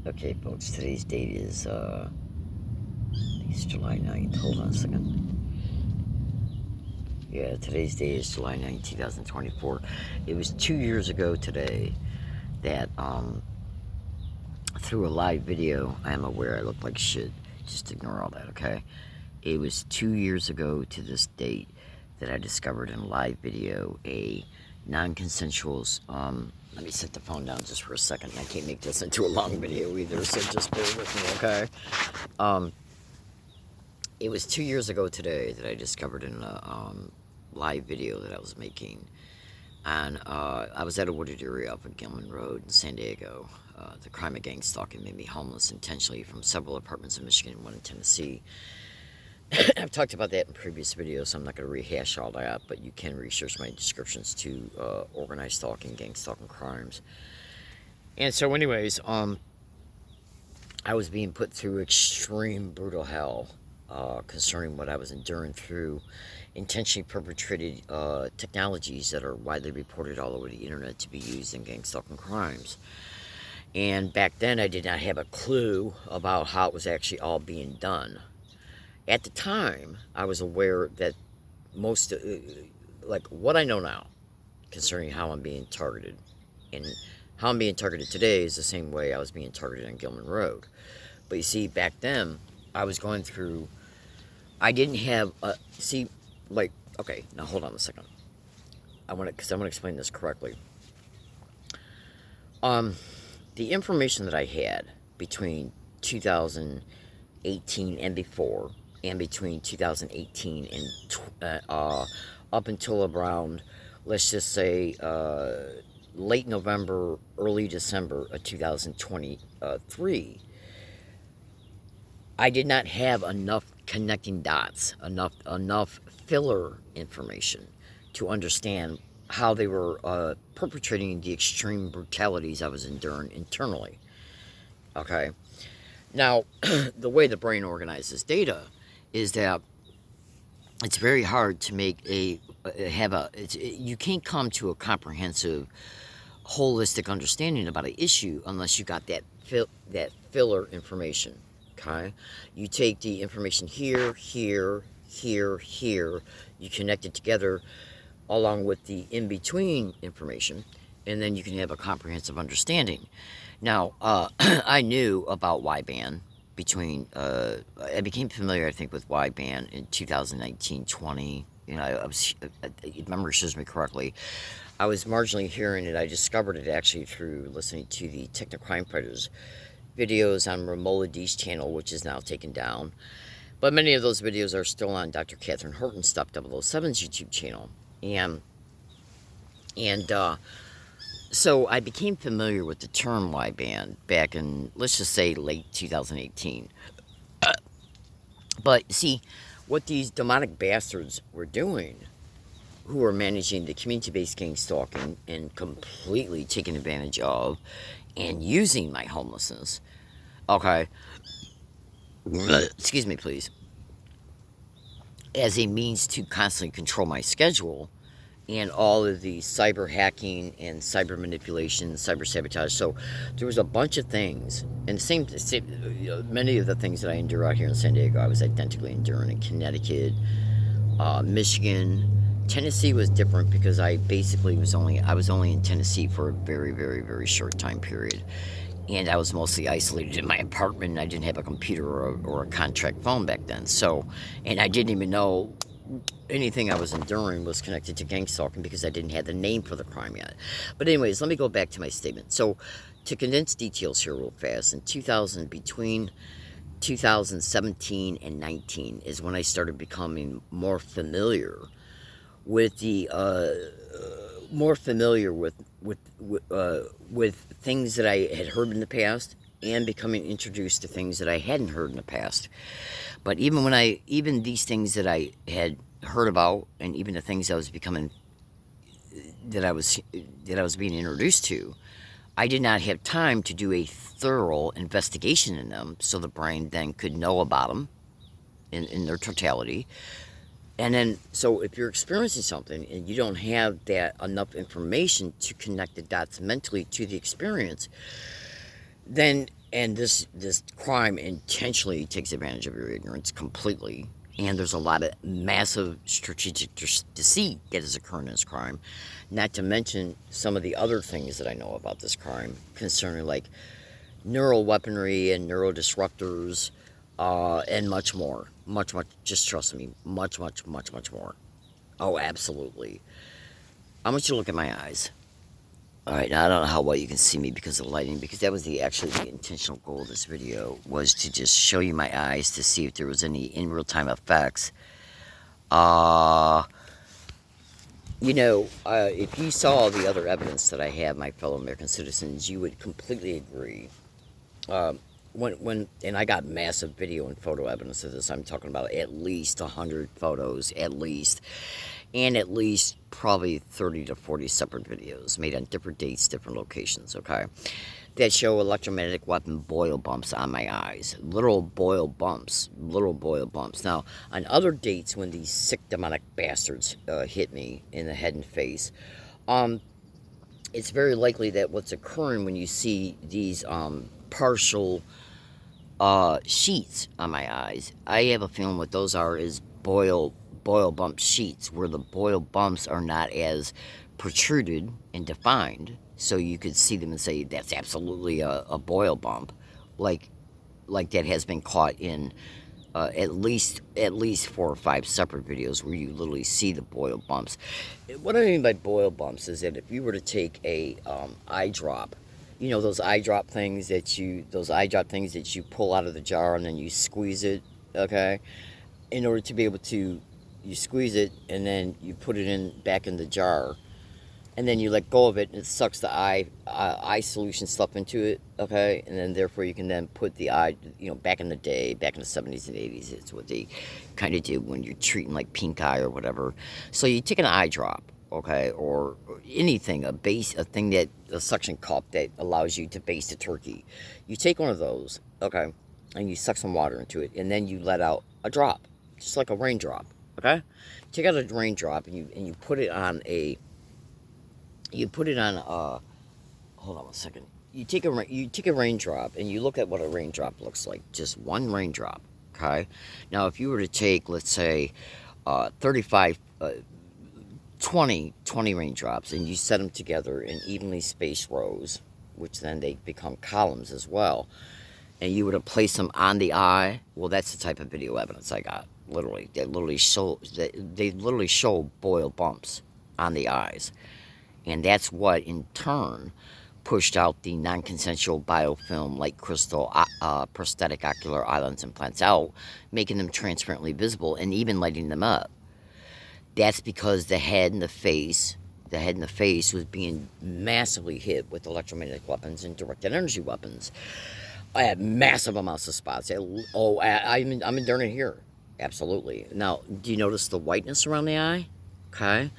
Okay, folks, today's date is, I think it's July 9th. Hold on a second. Yeah, today's date is July 9th, 2024. It was 2 years ago today that, through a live video, I am aware I look like shit. Just ignore all that, okay? It was 2 years ago to this date that I discovered in a live video a non-consensual, let me set the phone down just for a second. I can't make this into a long video either, so just bear with me, okay? It was 2 years ago today that I discovered in a live video that I was making. And I was at a wooded area up on Gilman Road in San Diego. The crime of gang stalking made me homeless intentionally from several apartments in Michigan and one in Tennessee. I've talked about that in previous videos, so I'm not going to rehash all that, but you can research my descriptions to organized stalking, gang stalking crimes. And so anyways, I was being put through extreme brutal hell concerning what I was enduring through intentionally perpetrated technologies that are widely reported all over the internet to be used in gang stalking crimes. And back then I did not have a clue about how it was actually all being done. At the time, I was aware that most, like what I know now concerning how I'm being targeted, and how I'm being targeted today is the same way I was being targeted on Gilman Road. But you see, back then, I was going through, I didn't have, okay, now hold on a second. Because I want to explain this correctly. The information that I had between 2018 and before, and between 2018 and up until around, let's just say, late November, early December of 2023, I did not have enough connecting dots, enough filler information to understand how they were perpetrating the extreme brutalities I was enduring internally. Okay? Now, the way the brain organizes data is that it's very hard to make you can't come to a comprehensive, holistic understanding about an issue unless you got that filler information. Okay, you take the information here, you connect it together along with the in-between information, and then you can have a comprehensive understanding. Now, I knew about wideband I became familiar, I think, with wideband in 2019-20. You know, if memory serves me correctly, I was marginally hearing it. I discovered it actually through listening to the Technocrime Fighters videos on Romola D's channel, which is now taken down. But many of those videos are still on Dr. Catherine Horton's Stop 007's YouTube channel. So I became familiar with the term wideband back in, let's just say, late 2018. But see, what these demonic bastards were doing, who were managing the community-based gang stalking and completely taking advantage of and using my homelessness, okay, excuse me, please, as a means to constantly control my schedule and all of the cyber hacking and cyber manipulation, cyber sabotage. So there was a bunch of things, and many of the things that I endure out here in San Diego, I was identically enduring in Connecticut, Michigan. Tennessee was different because I was only in Tennessee for a very, very, very short time period. And I was mostly isolated in my apartment, and I didn't have a computer or a contract phone back then. So, and I didn't even know anything I was enduring was connected to gang stalking because I didn't have the name for the crime yet. But anyways, let me go back to my statement. So, to condense details here real fast, between 2017 and 19 is when I started becoming more familiar with with things that I had heard in the past, and becoming introduced to things that I hadn't heard in the past. But even these things that I had heard about, and even the things I was being introduced to, I did not have time to do a thorough investigation in them, so the brain then could know about them in their totality. And then, so if you're experiencing something and you don't have that enough information to connect the dots mentally to the experience, then And this crime intentionally takes advantage of your ignorance completely. And there's a lot of massive strategic deceit that is occurring in this crime. Not to mention some of the other things that I know about this crime concerning like neural weaponry and neural disruptors, and much more. Much, just trust me, much more. Oh, absolutely. I want you to look at my eyes. Alright, now I don't know how well you can see me because of the lighting, because that was actually the intentional goal of this video, was to just show you my eyes to see if there was any in real-time effects. If you saw the other evidence that I have, my fellow American citizens, you would completely agree. And I got massive video and photo evidence of this. I'm talking about at least 100 photos, at least. And at least probably 30 to 40 separate videos made on different dates, different locations, okay? That show electromagnetic weapon boil bumps on my eyes. Literal boil bumps. Now, on other dates when these sick demonic bastards hit me in the head and face, it's very likely that what's occurring when you see these partial sheets on my eyes, I have a feeling what those are is boil bump sheets, where the boil bumps are not as protruded and defined, so you could see them and say that's absolutely a boil bump, like that has been caught in at least 4 or 5 separate videos where you literally see the boil bumps. What I mean by boil bumps is that if you were to take a eye drop, you know those eye drop things that you pull out of the jar and then you squeeze it, okay? In order to be able to, you squeeze it and then you put it back in the jar, and then you let go of it and it sucks the eye solution stuff into it, okay? And then therefore you can then put the eye, back in the day, back in the 70s and 80s, it's what they kind of did when you're treating like pink eye or whatever. So you take an eye drop, okay, or anything, a suction cup that allows you to baste a turkey. You take one of those, okay, and you suck some water into it, and then you let out a drop, just like a raindrop, okay? Take out a raindrop and you put it on hold on one second. You take a raindrop and you look at what a raindrop looks like, just one raindrop, okay? Now, if you were to take, let's say, 20 raindrops, and you set them together in evenly spaced rows, which then they become columns as well, and you were to place them on the eye, well, that's the type of video evidence I got. Literally, they literally show boil bumps on the eyes, and that's what in turn pushed out the non-consensual biofilm light crystal prosthetic ocular eye lens implants out, making them transparently visible and even lighting them up. That's because the head and the face was being massively hit with electromagnetic weapons and directed energy weapons. I had massive amounts of spots. I'm enduring it here. Absolutely. Now, do you notice the whiteness around the eye? Okay.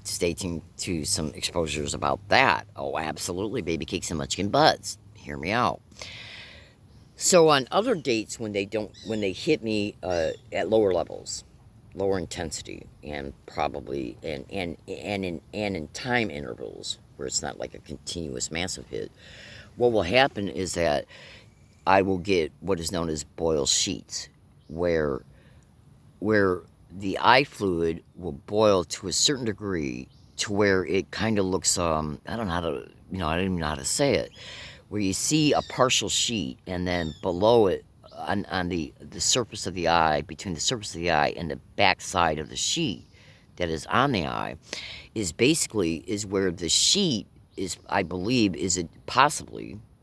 Stay tuned to some exposures about that. Oh, absolutely. Baby cakes and munchkin buds. Hear me out. So on other dates when they hit me at lower levels, lower intensity, and probably and in time intervals where it's not like a continuous massive hit, what will happen is that I will get what is known as boil sheets, where the eye fluid will boil to a certain degree to where it kind of looks I don't even know how to say it, where you see a partial sheet, and then below it on the surface of the eye, between the surface of the eye and the back side of the sheet that is on the eye, is where the sheet is, I believe,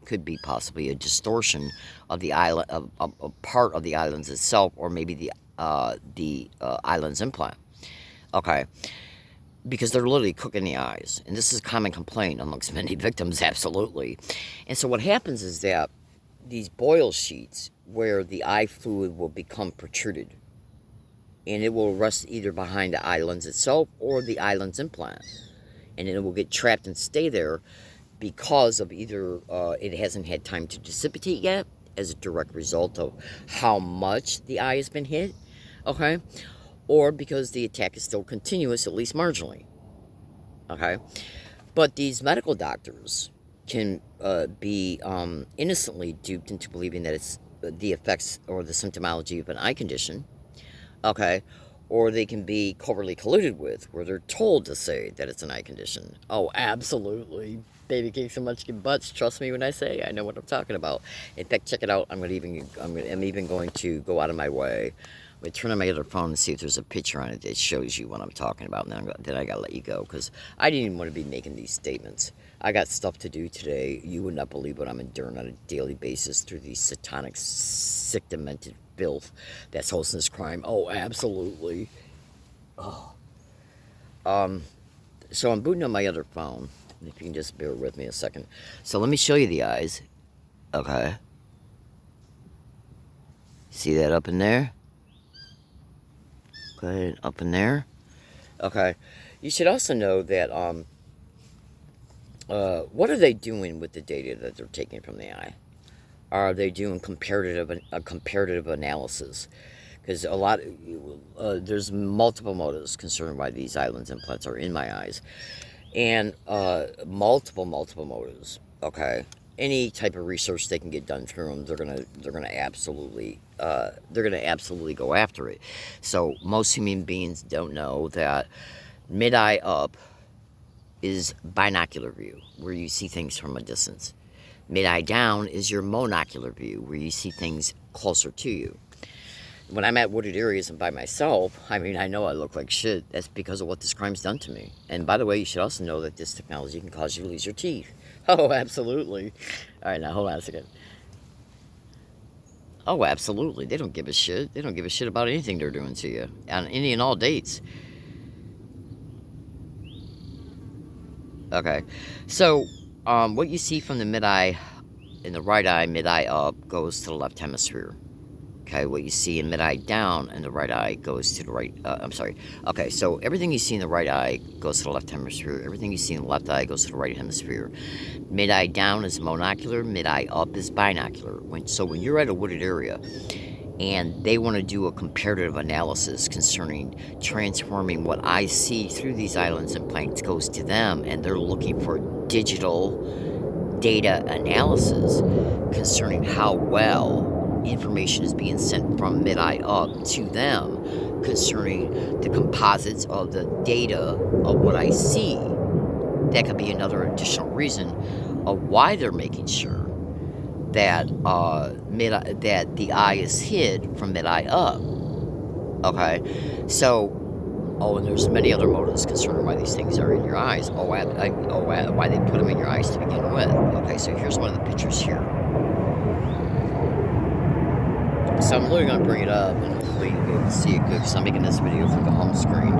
could be possibly a distortion of the eye, a part of the eye lens itself, or maybe the eye lens implant. Okay, because they're literally cooking the eyes, and this is a common complaint amongst many victims, absolutely. And so what happens is that these boil sheets, where the eye fluid will become protruded, and it will rest either behind the eye lens itself or the eye lens implant, and it will get trapped and stay there because of either it hasn't had time to dissipate yet as a direct result of how much the eye has been hit, okay, or because the attack is still continuous, at least marginally, okay. But these medical doctors can be innocently duped into believing that it's the effects or the symptomology of an eye condition, okay? Or they can be covertly colluded with, where they're told to say that it's an eye condition. Oh, absolutely. Baby cakes and munchkin butts. Trust me when I say I know what I'm talking about. In fact, check it out. I'm even going to go out of my way. I'm going to turn on my other phone and see if there's a picture on it that shows you what I'm talking about. And then I got to let you go because I didn't even want to be making these statements. I got stuff to do today. You would not believe what I'm enduring on a daily basis through these satanic, sick, demented filth that's hosting this crime. Oh, absolutely. Oh. So I'm booting on my other phone. If you can just bear with me a second. So let me show you the eyes. Okay. See that up in there? Okay, up in there. Okay. You should also know that what are they doing with the data that they're taking from the eye? Are they doing comparative analysis? Because there's multiple motives concerning why these eye lens implants are in my eyes, and multiple motives. Okay, any type of research they can get done through them, they're gonna absolutely go after it. So most human beings don't know that mid-eye up is binocular view, where you see things from a distance. Mid-eye down is your monocular view, where you see things closer to you. When I'm at wooded areas and by myself, I mean, I know I look like shit. That's because of what this crime's done to me. And by the way, you should also know that this technology can cause you to lose your teeth. Oh, absolutely. All right, now hold on a second. Oh, absolutely. They don't give a shit. They don't give a shit about anything they're doing to you on any and all dates. Okay, so what you see from the mid-eye, in the right eye, mid-eye up, goes to the left hemisphere. Okay, what you see in mid-eye down in the right eye goes to the right, Okay, so everything you see in the right eye goes to the left hemisphere. Everything you see in the left eye goes to the right hemisphere. Mid-eye down is monocular, mid-eye up is binocular. So when you're at a wooded area and they want to do a comparative analysis concerning transforming what I see through these eye lens implants goes to them, and they're looking for digital data analysis concerning how well information is being sent from mid-eye up to them concerning the composites of the data of what I see. That could be another additional reason of why they're making sure that that the eye is hid from mid-eye up. Okay, so and there's many other motives concerning why these things are in your eyes. Why they put them in your eyes to begin with. Okay, so here's one of the pictures here. So I'm literally going to bring it up and hopefully you'll be able to see it good because I'm making this video from the home screen.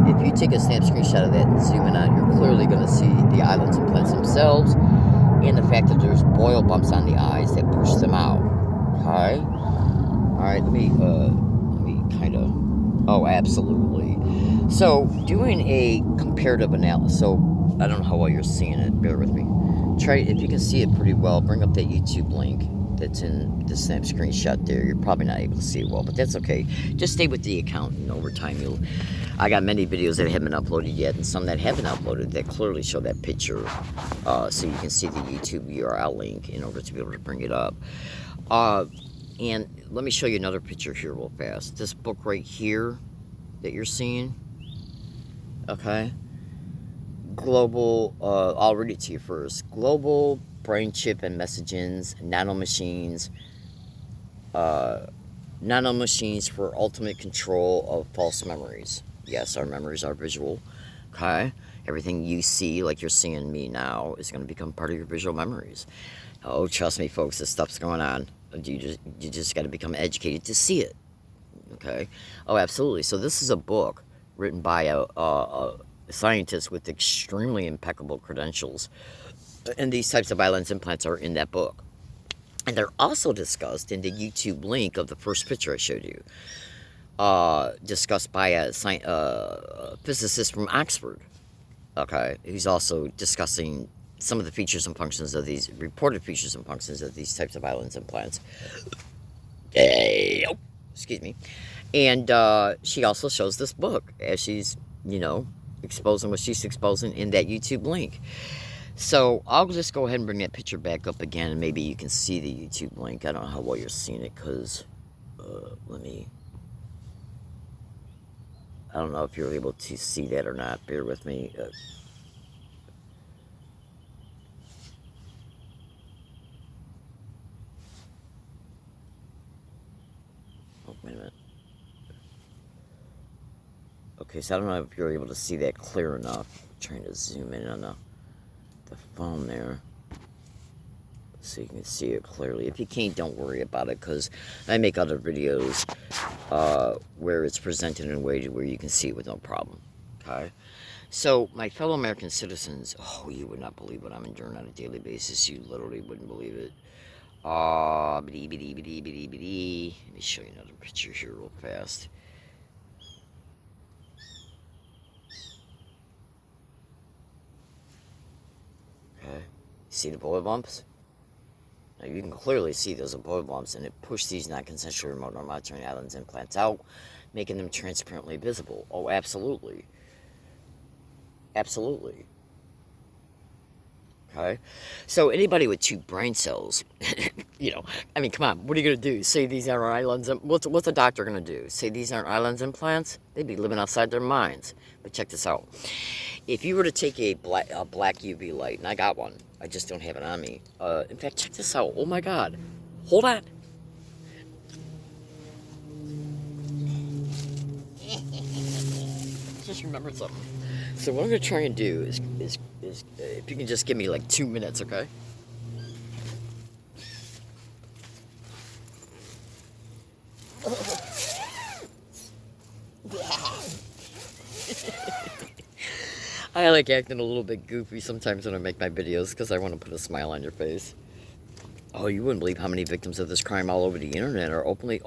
If you take a snap screenshot of that and zoom in on it, you're clearly going to see the eye lens implants themselves and the fact that there's boil bumps on the eyes that push them out. Okay? Alright, let me kind of... Oh, absolutely. So, doing a comparative analysis. So, I don't know how well you're seeing it. Bear with me. Try, if you can see it pretty well, bring up that YouTube link that's in the snap screenshot there. You're probably not able to see it well, but that's okay. Just stay with the account, and over time I got many videos that haven't been uploaded yet, and some that haven't uploaded that clearly show that picture, so you can see the YouTube URL link in order to be able to bring it up. And let me show you another picture here real fast. This book right here that you're seeing, okay? Global, I'll read it to you first. Global Brain Chip and Messages, Nanomachines, Nanomachines for Ultimate Control of False Memories. Yes, our memories are visual, okay? Everything you see, like you're seeing me now, is going to become part of your visual memories. Oh, trust me, folks, this stuff's going on. You just got to become educated to see it, okay? Oh, absolutely. So this is a book written by a scientist with extremely impeccable credentials, and these types of eye lens implants are in that book. And they're also discussed in the YouTube link of the first picture I showed you, discussed by a physicist from Oxford, okay? He's also discussing some of the features and functions of these, reported features and functions of these types of eye lens implants. Excuse me. And she also shows this book as she's, exposing what she's exposing in that YouTube link. So I'll just go ahead and bring that picture back up again, and maybe you can see the YouTube link. I don't know how well you're seeing it, because let me. I don't know if you're able to see that or not. Bear with me. Oh, wait a minute. Okay, so I don't know if you're able to see that clear enough. I'm trying to zoom in on the phone there, so you can see it clearly. If you can't, don't worry about it, because I make other videos where it's presented in a way to where you can see it with no problem. Okay? So, my fellow American citizens, oh, you would not believe what I'm enduring on a daily basis. You literally wouldn't believe it. Let me show you another picture here real fast. Okay? See the bullet bumps? Now you can clearly see those are bullet bumps, and it pushed these non-consensual remote neural monitoring islands implants out, making them transparently visible. Oh, absolutely. Absolutely. Okay? So anybody with 2 brain cells, you know, I mean, come on, what are you going to do? Say these aren't islands? What's a doctor going to do? Say these aren't islands implants? They'd be living outside their minds. But check this out. If you were to take a black UV light, and I got one, I just don't have it on me. In fact, check this out. Oh my God. Hold on. Just remembered something. So what I'm going to try and do is if you can just give me like 2 minutes, okay? I like acting a little bit goofy sometimes when I make my videos, because I want to put a smile on your face. Oh, you wouldn't believe how many victims of this crime all over the internet are openly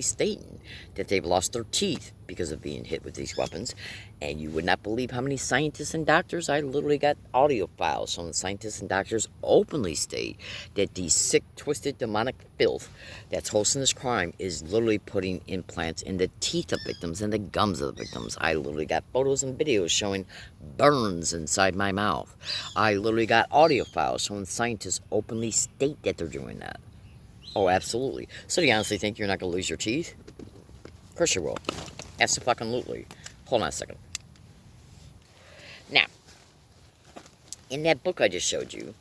stating that they've lost their teeth because of being hit with these weapons. And you would not believe how many scientists and doctors, I literally got audio files from the scientists and doctors openly state that the sick, twisted, demonic filth that's hosting this crime is literally putting implants in the teeth of victims and the gums of the victims. I literally got photos and videos showing burns inside my mouth. I literally got audio files showing scientists openly state that they're doing that. Oh, absolutely. So do you honestly think you're not going to lose your teeth? Of course you will. Absolutely. Hold on a second. Now, in that book I just showed you,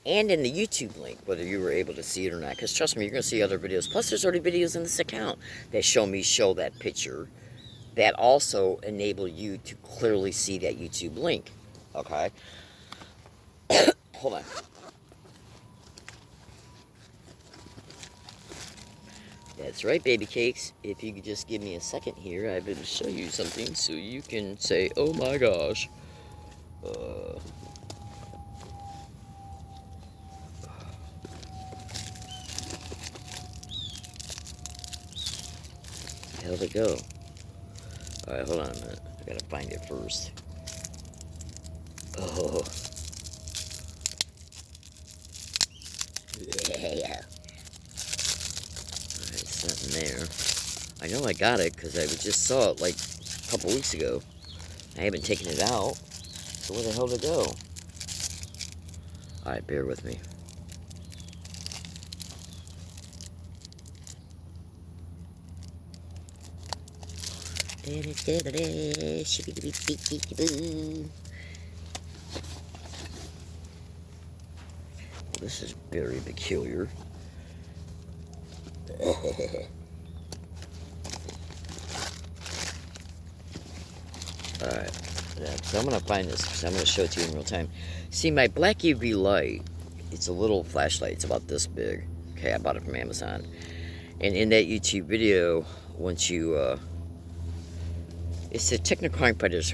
and in the YouTube link, whether you were able to see it or not, because trust me, you're going to see other videos. Plus, there's already videos in this account that show that picture, that also enable you to clearly see that YouTube link. Okay? Hold on. That's right, baby cakes. If you could just give me a second here, I will show you something so you can say, oh my gosh. How'd it go? Alright, hold on a minute. I gotta find it first. Oh. Yeah. Alright, something there. I know I got it because I just saw it like a couple weeks ago. I haven't taken it out. So where the hell did it go? Alright, bear with me. This is very peculiar. Alright, so I'm going to find this, because I'm going to show it to you in real time. See, my black UV light, it's a little flashlight, it's about this big. Okay, I bought it from Amazon. And in that YouTube video, once you, it's the Technocrime Fighters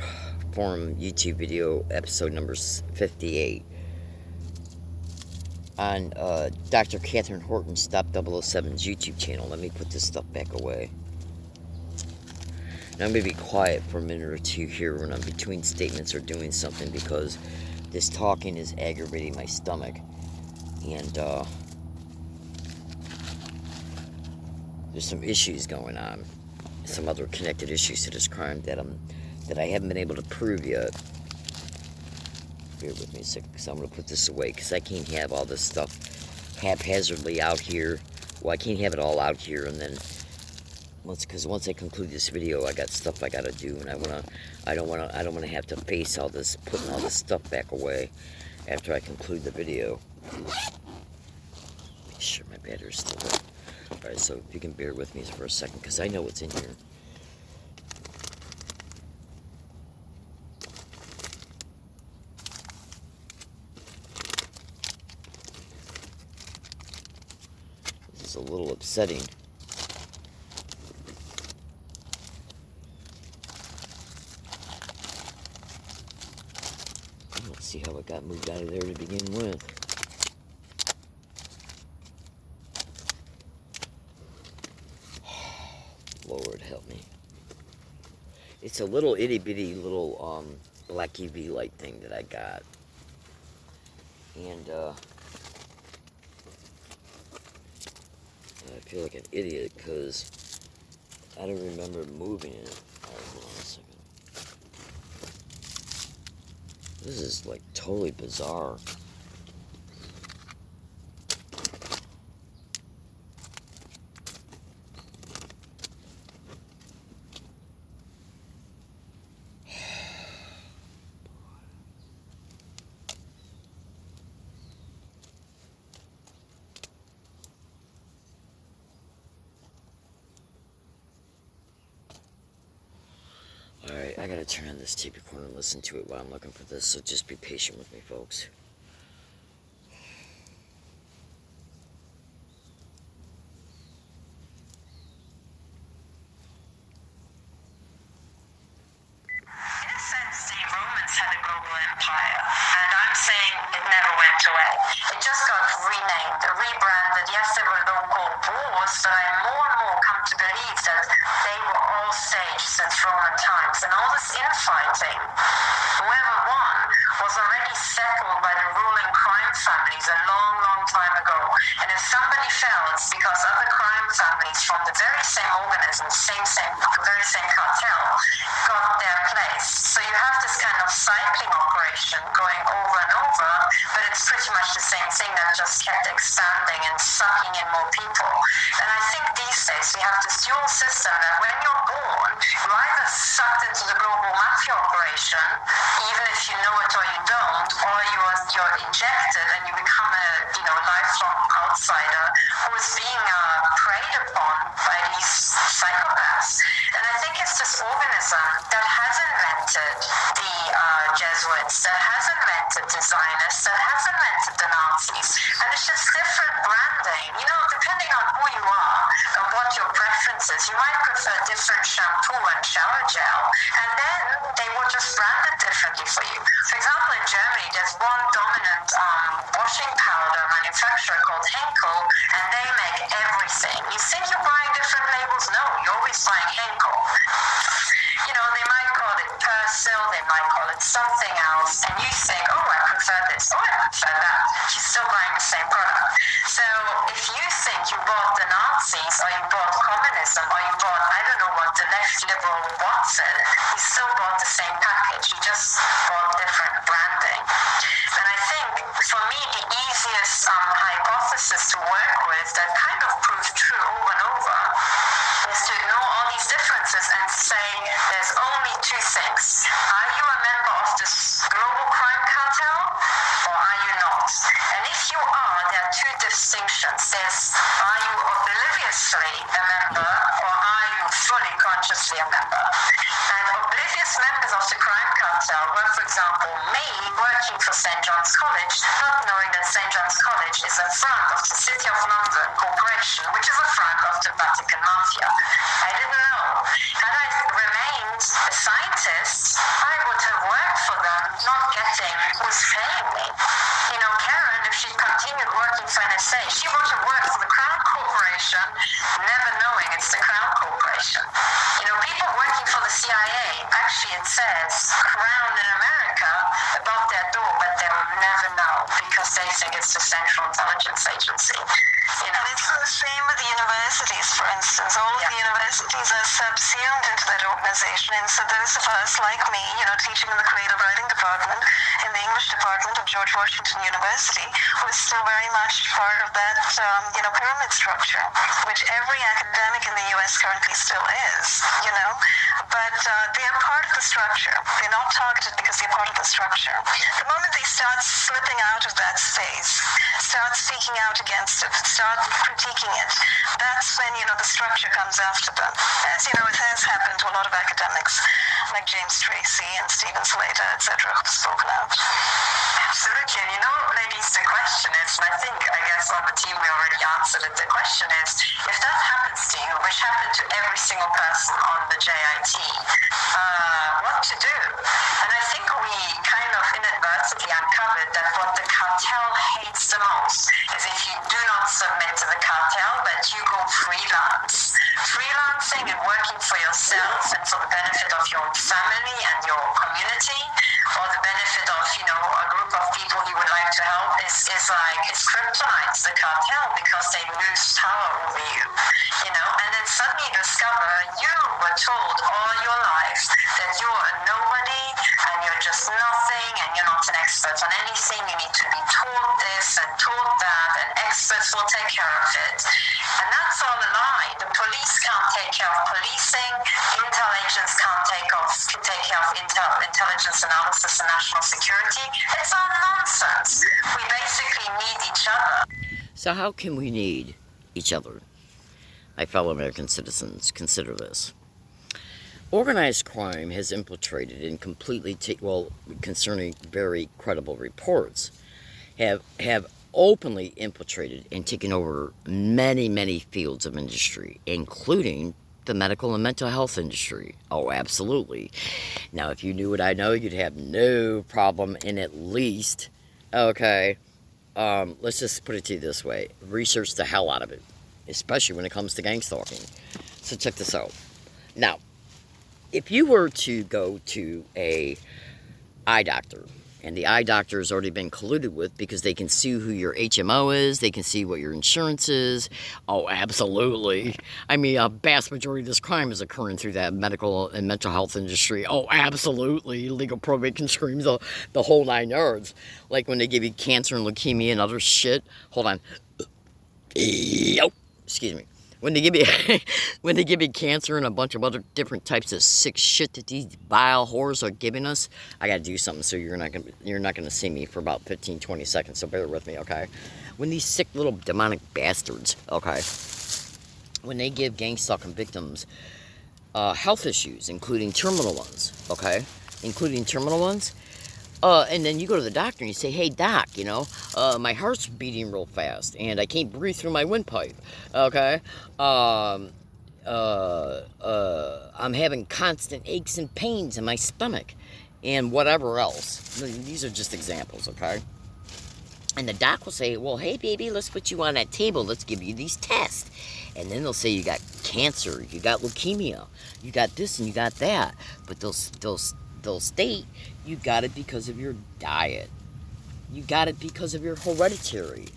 Forum YouTube video, episode number 58. On Dr. Catherine Horton's Stop 007's YouTube channel. Let me put this stuff back away. Now I'm going to be quiet for a minute or two here when I'm between statements or doing something, because this talking is aggravating my stomach. And there's some issues going on. Some other connected issues to this crime that I haven't been able to prove yet. bear with me a second, because I'm going to put this away, because I can't have all this stuff haphazardly out here. Well, I can't have it all out here, and then once I conclude this video, I got stuff I got to do, and I don't want to have to face all this, putting all this stuff back away after I conclude the video. Make sure my battery's still lit. Alright, so if you can bear with me for a second, because I know what's in here. This is a little upsetting. I don't see how it got moved out of there to begin with. Lord help me. It's a little itty bitty little black UV light thing that I got. And I feel like an idiot because I don't remember moving it. Alright, hold on a second. This is like totally bizarre. Alright, I gotta turn on this tape recorder and listen to it while I'm looking for this, so just be patient with me, folks. In a sense, the Romans had a global empire, and I'm saying it never went away. It just got renamed, rebranded. Yes, there were local wars, but I more and more come to believe that they were all staged since Roman times. And all this infighting, whoever won, was already settled by the ruling crime families a long, long time ago. And if somebody fell, it's because other crime families from the very same organism, very same cartel, got their place. So you have this kind of cycling operation going over and over, but it's pretty much the same thing that just kept expanding and sucking in more people. And I think these days we have this dual system that when you're born, you're either sucked into the global mafia operation, even if you know it or you don't, or you're ejected and you become a lifelong outsider who is being preyed upon by these psychopaths. And I think it's this organism that has invented the Jesuits, that has invented the Zionists, that has invented the Nazis. And it's just different branding. Depending on who you are and what your preference is, you might prefer different shampoo and shower gel, and then they will just brand it differently for you. For example, in Germany, there's one dominant washing powder manufacturer called Henkel, and they make everything. You think you're buying different labels? No, you're always buying Henkel. They might call it Persil, they might call it something else, and you think, oh, I prefer this, oh, I prefer that. You're still buying the same product. So if you think you bought the Nazis, or you bought communism, or you bought, I don't know what, the left liberal Watson, you still bought the same package. You just bought different branding. And I think, for me, the easiest hypothesis to work with that kind of proves true over and over is to ignore all these differences and say there's only two things. Are you a member of this global crime cartel, or are you not? And if you are, there are two distinctions. Are you obliviously a member, or are you fully consciously a member? And oblivious members of the crime cartel were, for example, me working for St. John's College, not knowing that St. John's College is a front of the City of London Corporation, which is a front of the Vatican Mafia. I didn't know. Had I remained a scientist, I would have worked for them, not getting who's paying me. Karen, if she continued working for NSA, she would have worked for the Crown Corporation, never knowing it's the Crown Corporation. People working for the CIA, actually it says Crown in America above their door, but they will never know because they think it's the Central Intelligence Agency. You know, and it's the same with the universities, for instance. All of the universities are subsumed into that organization. And so those of us like me, you know, teaching in the creative writing department, in the English department of George Washington University, was still very much part of that, you know, pyramid structure, which every academic in the U.S. currently still is, you know. But they are part of the structure. They're not targeted because they're part of the structure. The moment they start slipping out of that space, start speaking out against it, start critiquing it, that's when, you know, the structure comes after them. As you know, it has happened to a lot of academics like James Tracy and Stephen Slater, etc., who've spoken out. Absolutely. And you know, ladies, the question is, and I guess on the team we already answered it, the question is, if that happens to you, which happened to every single person on the JIT, what to do? And I think we kind of inadvertently uncovered that what the cartel hates the most is if you do not submit to the cartel, but you go freelance. Freelancing and working for yourself and for the benefit of your family and your community, or the benefit of, you know, a group of people you would like to help is like, it's kryptonite to the cartel because they lose power over you, you know, and then suddenly you discover you were told all your life that you're a nobody and you're just nothing and you're not an expert on anything. You need to be taught this and taught that, and experts will take care of it. And that's all a lie. The police can't take care of policing. Intelligence can't take care of intelligence analysis and national security. It's all nonsense. We basically need each other. So how can we need each other? My fellow American citizens, consider this. Organized crime has infiltrated and completely, concerning very credible reports, have openly infiltrated and taken over many, many fields of industry, including the medical and mental health industry. Oh, absolutely. Now, if you knew what I know, you'd have no problem in at least, okay, let's just put it to you this way. Research the hell out of it, especially when it comes to gang stalking. So check this out. Now, if you were to go to a eye doctor, and the eye doctor has already been colluded with because they can see who your HMO is, they can see what your insurance is. Oh, absolutely. I mean, a vast majority of this crime is occurring through that medical and mental health industry. Oh, absolutely. Legal probate can scream the whole 9 yards. Like when they give you cancer and leukemia and other shit. Hold on. Excuse me. When they give you cancer and a bunch of other different types of sick shit that these vile whores are giving us, I gotta do something, so you're not gonna see me for about 15-20 seconds, so bear with me, okay? When these sick little demonic bastards, okay, when they give gang stalking victims health issues, including terminal ones, okay, and then you go to the doctor and you say, hey, doc, you know, my heart's beating real fast and I can't breathe through my windpipe, okay? I'm having constant aches and pains in my stomach and whatever else. These are just examples, okay? And the doc will say, well, hey, baby, let's put you on that table. Let's give you these tests. And then they'll say you got cancer, you got leukemia, you got this and you got that. But they'll state you got it because of your diet. You got it because of your hereditary,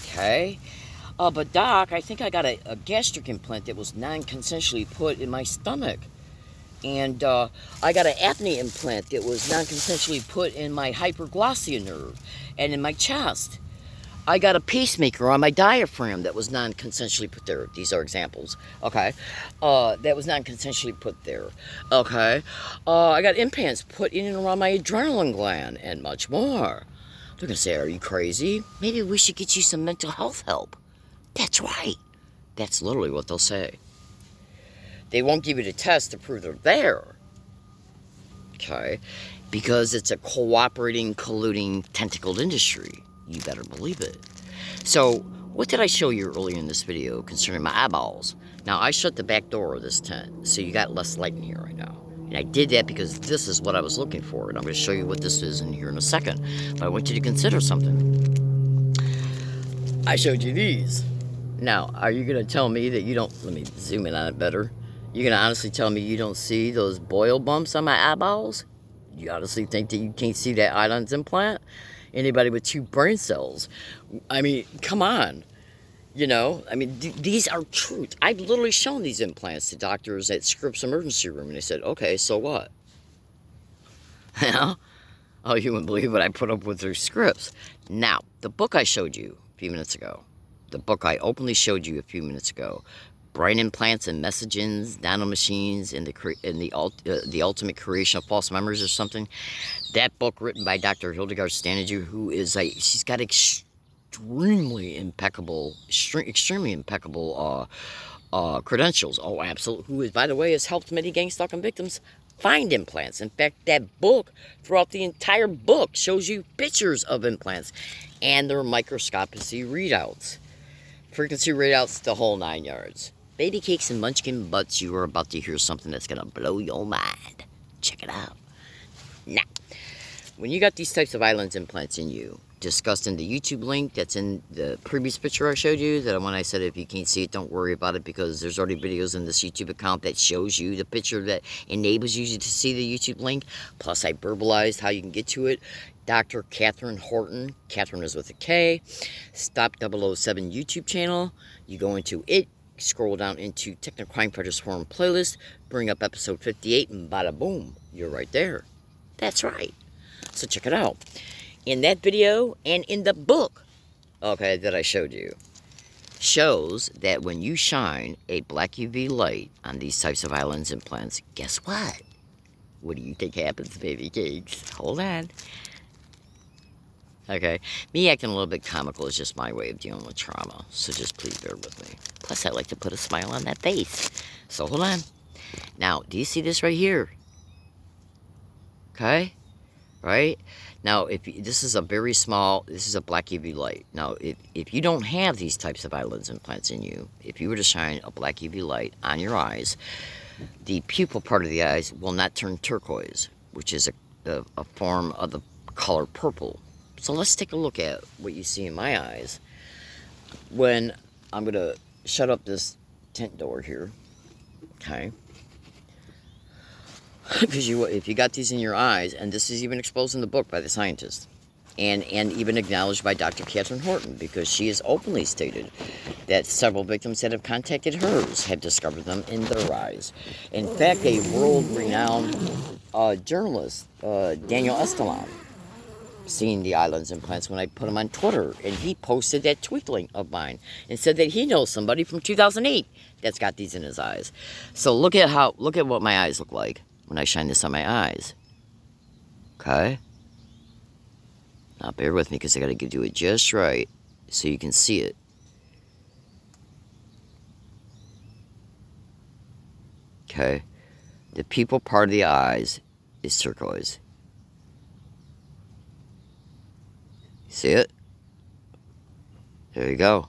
okay? But doc, I think I got a gastric implant that was non-consensually put in my stomach. And I got an apnea implant that was non-consensually put in my hyperglossia nerve and in my chest. I got a pacemaker on my diaphragm that was non-consensually put there. These are examples, okay? That was non-consensually put there, okay? I got implants put in and around my adrenaline gland and much more. They're gonna say, are you crazy? Maybe we should get you some mental health help. That's right. That's literally what they'll say. They won't give you the test to prove they're there, okay? Because it's a cooperating, colluding, tentacled industry. You better believe it. So, what did I show you earlier in this video concerning my eyeballs? Now, I shut the back door of this tent, so you got less light in here right now. And I did that because this is what I was looking for, and I'm going to show you what this is in here in a second. But I want you to consider something. I showed you these. Now, are you going to tell me that you don't... Let me zoom in on it better. You're going to honestly tell me you don't see those boil bumps on my eyeballs? You honestly think that you can't see that iodine implant? Anybody with 2 brain cells? I mean, come on. You know, I mean, these are truth. I've literally shown these implants to doctors at Scripps Emergency Room, and they said, okay, so what? You know? Oh, you wouldn't believe what I put up with their scripts. Now, the book I showed you a few minutes ago, the book I openly showed you a few minutes ago, Brain Implants and Messages, Nanomachines, and the Ultimate Creation of False Memories or something. That book written by Dr. Hildegard Stanager, who is she's got extremely impeccable credentials. Oh, absolutely. Who, is, by the way, has helped many gang-stalking victims find implants. In fact, that book, throughout the entire book, shows you pictures of implants and their microscopy readouts. Frequency readouts, the whole 9 yards. Baby cakes and munchkin butts, you are about to hear something that's going to blow your mind. Check it out. Now, when you got these types of islands implants in you, discussed in the YouTube link that's in the previous picture I showed you, that when I said if you can't see it, don't worry about it, because there's already videos in this YouTube account that shows you the picture that enables you to see the YouTube link. Plus, I verbalized how you can get to it. Dr. Catherine Horton, Catherine is with a K, Stop 007 YouTube channel. You go into it, scroll down into Techno Crime Fighters Forum playlist, bring up episode 58, and bada boom, you're right there. That's right. So check it out. In that video and in the book, okay, that I showed you, shows that when you shine a black UV light on these types of islands implants, guess what? What do you think happens, baby cakes? Hold on. Okay, me acting a little bit comical is just my way of dealing with trauma, so just please bear with me. Plus, I like to put a smile on that face. So hold on. Now, do you see this right here? Okay? Right? Now, this is a very small, this is a black UV light. Now, if you don't have these types of eyelids implants in you, if you were to shine a black UV light on your eyes, the pupil part of the eyes will not turn turquoise, which is a form of the color purple. So let's take a look at what you see in my eyes when I'm going to shut up this tent door here, okay? Because if you got these in your eyes, and this is even exposed in the book by the scientist, and even acknowledged by Dr. Catherine Horton, because she has openly stated that several victims that have contacted hers have discovered them in their eyes. In fact, a world-renowned journalist, Daniel Estelan, seen the islands implants when I put them on Twitter, and he posted that tweet link of mine and said that he knows somebody from 2008 that's got these in his eyes. So look at what my eyes look like when I shine this on my eyes. Okay? Now bear with me, because I got to do it just right so you can see it. Okay? The pupil part of the eyes is turquoise. See it? There you go.